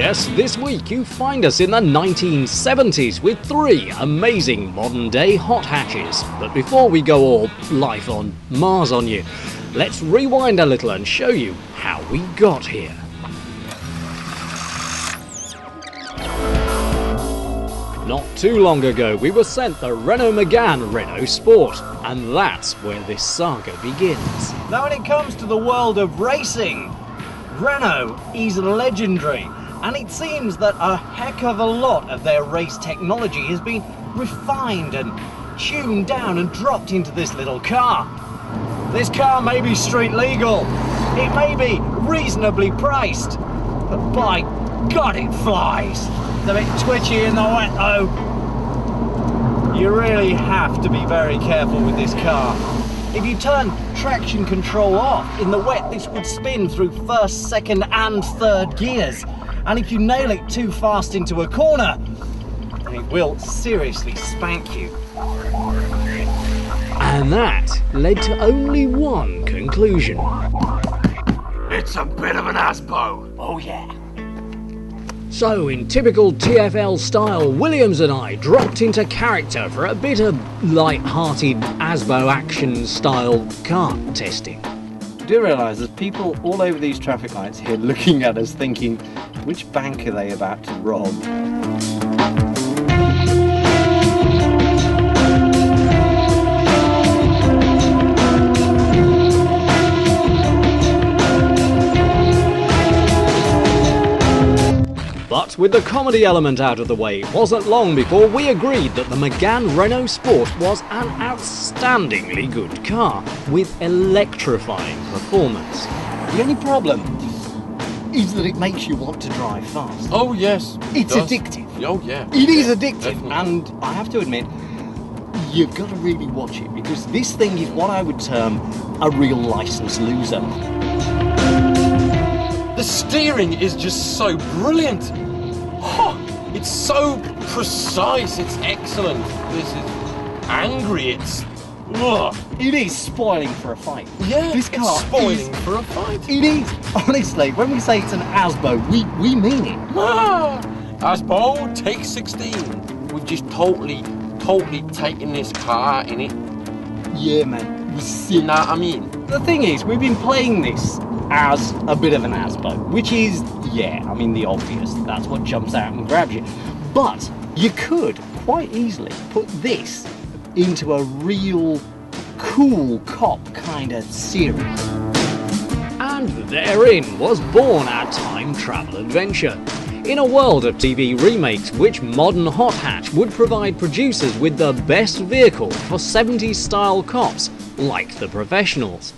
Yes, this week you find us in the 1970s with 3 amazing modern-day hot hatches. But before we go all life on Mars on you, let's rewind a little and show you how we got here. Not too long ago, we were sent the Renault Megane Renault Sport, and that's where this saga begins. Now when it comes to the world of racing, Renault is legendary, and it seems that a heck of a lot of their race technology has been refined and tuned down and dropped into this little car. This car may be street legal, it may be reasonably priced, but by God it flies. It's a bit twitchy in the wet though. You really have to be very careful with this car. If you turn traction control off in the wet, this would spin through first, second and third gears. And if you nail it too fast into a corner, it will seriously spank you. And that led to only one conclusion. It's a bit of an aspo. Oh yeah. So, in typical TFL style, Williams and I dropped into character for a bit of light-hearted ASBO action style car testing. You do realise there's people all over these traffic lights here looking at us thinking, which bank are they about to rob? But with the comedy element out of the way, it wasn't long before we agreed that the Magan Renault Sport was an outstandingly good car with electrifying performance. The only problem is that it makes you want to drive fast. Oh yes. It's addictive. Oh yeah. It is addictive, Definitely. and I have to admit, you've got to really watch it because this thing is what I would term a real licence loser. The steering is just so brilliant. Oh, it's so precise. It's excellent. This is angry. It's. Ugh. It is spoiling for a fight. Yeah, this car it's spoiling is, for a fight. It is. Honestly, when we say it's an ASBO, we mean it. Ah, Asbo, take 16. We've just totally taken this car in it. Yeah, man. We're sick. You know what I mean? The thing is, we've been playing this as a bit of an ASBO, which is, yeah, I mean the obvious. That's what jumps out and grabs you. But you could quite easily put this into a real cool cop kind of series. And therein was born our time travel adventure. In a world of TV remakes, which modern hot hatch would provide producers with the best vehicle for 70s style cops like the Professionals?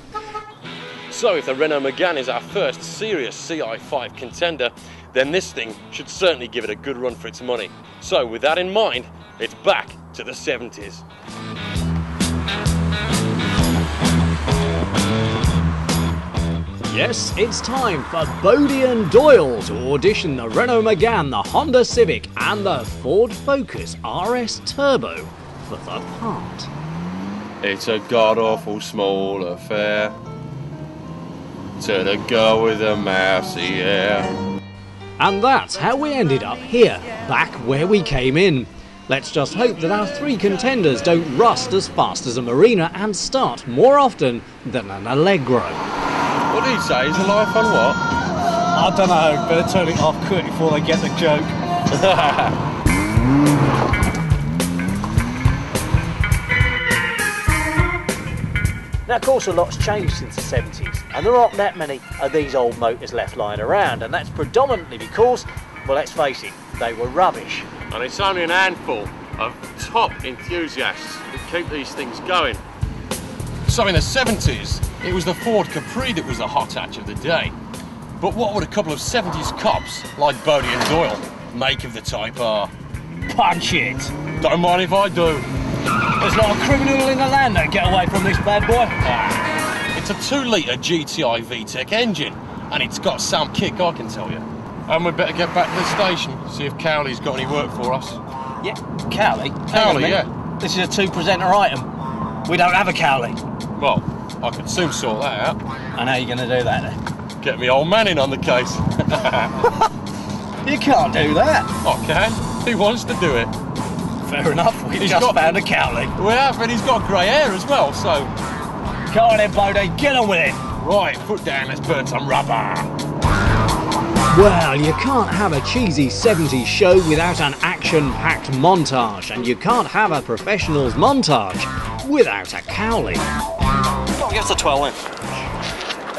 So if the Renault Magan is our first serious CI5 contender, then this thing should certainly give it a good run for its money. So with that in mind, it's back to the 70s. Yes, it's time for Body and Doyle to audition the Renault Magan, the Honda Civic and the Ford Focus RS Turbo for the part. It's a god-awful small affair to the girl with the mousy hair. And that's how we ended up here, back where we came in. Let's just hope that our 3 contenders don't rust as fast as a Marina and start more often than an Allegro. What did he say? Is the life on what? I don't know, better turn it off quick before they get the joke. Now, of course, a lot's changed since the 70s, and there aren't that many of these old motors left lying around, and that's predominantly because, well, let's face it, they were rubbish. And it's only an handful of top enthusiasts that keep these things going. So in the 70s, it was the Ford Capri that was the hot hatch of the day. But what would a couple of 70s cops like Body and Doyle make of the Type R? Punch it! Don't mind if I do. There's not a criminal in the land that'll get away from this bad boy. It's a 2-litre GTI VTEC engine, and it's got some kick, I can tell you. And we'd better get back to the station, see if Cowley's got any work for us. Yeah, Cowley? Cowley, yeah. This is a 2-presenter item. We don't have a Cowley. Well, I could soon sort that out. And how are you going to do that then? Get me old man in on the case. You can't do that. I can. Who wants to do it? Fair enough, we've He's just got- found a Cowlick. We have, and he's got grey hair as well, so... Come on then, Body, get on with it. Right, foot down, let's burn some rubber. Well, you can't have a cheesy 70s show without an action-packed montage, and you can't have a professionals montage without a Cowlick. Well, give us a 12 then.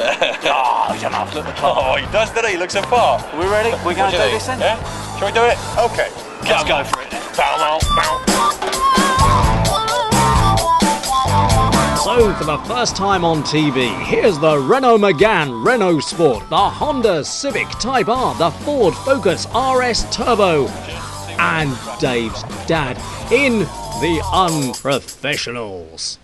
Oh, he's an off, look at the clock. Oh, he does, doesn't he? Looks so far. We ready? We're going to do this then? Yeah? Shall we do it? Okay. Let's go for it then. Bow, bow, bow. So, for the first time on TV, here's the Renault Megane Renault Sport, the Honda Civic Type R, the Ford Focus RS Turbo, and Dave's dad in the Unprofessionals.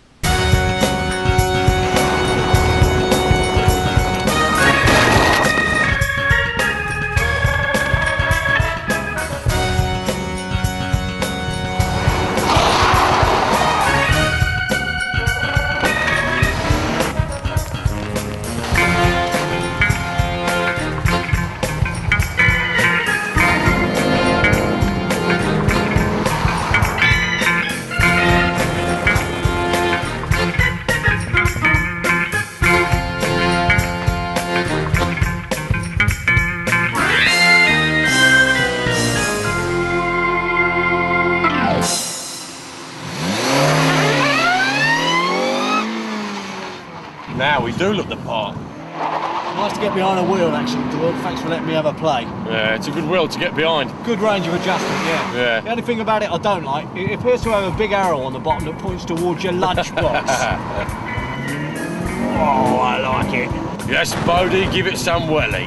Now we do look the part. Nice to get behind a wheel, actually, Doyle. Thanks for letting me have a play. Yeah, it's a good wheel to get behind. Good range of adjustment, yeah. Yeah. The only thing about it I don't like, it appears to have a big arrow on the bottom that points towards your lunchbox. Oh, I like it. Yes, Bodie, give it some welly.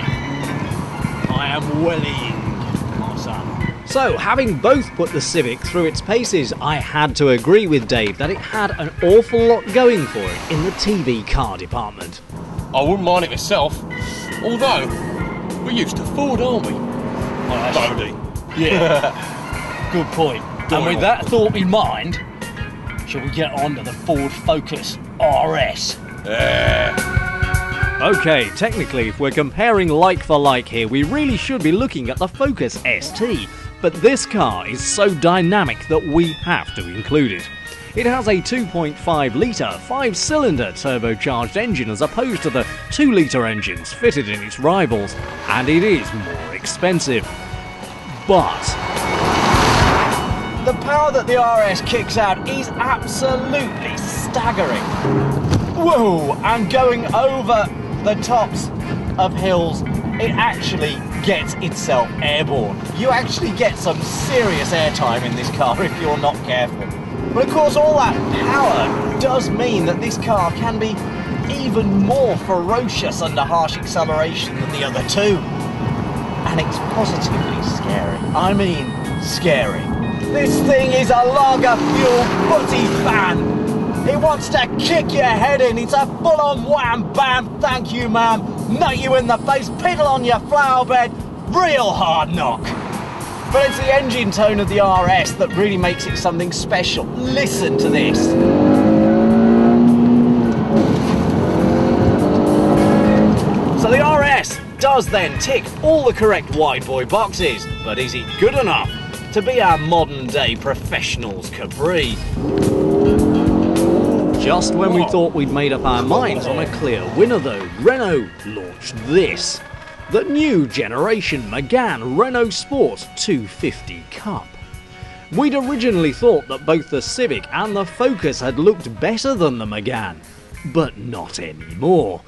I am wellying, my son. So, having both put the Civic through its paces, I had to agree with Dave that it had an awful lot going for it in the TV car department. I wouldn't mind it myself. Although, we're used to Ford, aren't we? Bodie. Yeah. Good point. Doyle. And with that thought in mind, shall we get on to the Ford Focus RS? Yeah. Okay, technically, if we're comparing like for like here, we really should be looking at the Focus ST. But this car is so dynamic that we have to include it. It has a 2.5 litre 5-cylinder turbocharged engine as opposed to the 2 litre engines fitted in its rivals, and it is more expensive. But The power that the RS kicks out is absolutely staggering. Whoa! And going over the tops of hills, it actually gets itself airborne. You actually get some serious airtime in this car if you're not careful. But of course, all that power does mean that this car can be even more ferocious under harsh acceleration than the other two. And it's positively scary. I mean, scary. This thing is a lager fuel footy fan. It wants to kick your head in. It's a full-on wham bam, thank you ma'am, nut you in the face, piddle on your flower bed, real hard knock. But it's the engine tone of the RS that really makes it something special. Listen to this. So the RS does then tick all the correct wide boy boxes, but is it good enough to be our modern day professionals Capri? just when we thought we'd made up our minds on a clear winner though, Renault launched this. The new generation Magan Renault Sport 250 Cup. We'd originally thought that both the Civic and the Focus had looked better than the Magan, but not anymore.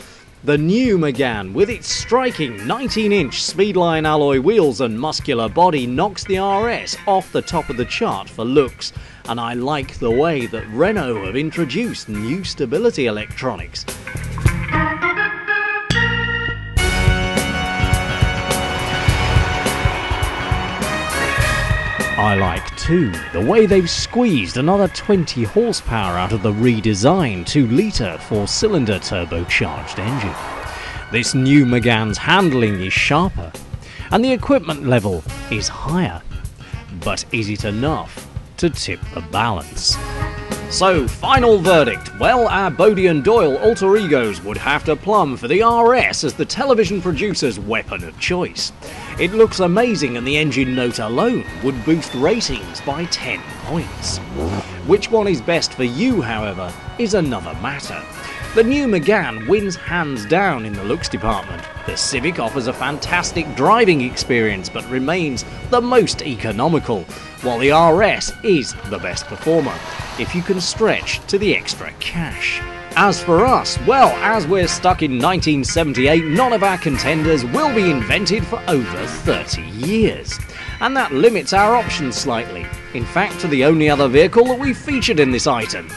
The new Magan, with its striking 19-inch Speedline alloy wheels and muscular body, knocks the RS off the top of the chart for looks, and I like the way that Renault have introduced new stability electronics. I like too the way they've squeezed another 20 horsepower out of the redesigned 2-litre 4-cylinder turbocharged engine. This new Magan's handling is sharper and the equipment level is higher. But is it enough to tip the balance? So, final verdict. Well, our Body and Doyle alter egos would have to plumb for the RS as the television producer's weapon of choice. It looks amazing, and the engine note alone would boost ratings by 10 points. Which one is best for you, however, is another matter. The new Megane wins hands down in the looks department. The Civic offers a fantastic driving experience but remains the most economical, while the RS is the best performer, if you can stretch to the extra cash. As for us, well, as we're stuck in 1978, none of our contenders will be invented for over 30 years. And that limits our options slightly. In fact, to the only other vehicle that we've featured in this item.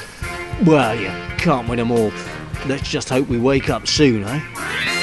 Well, you can't win them all. Let's just hope we wake up soon, eh?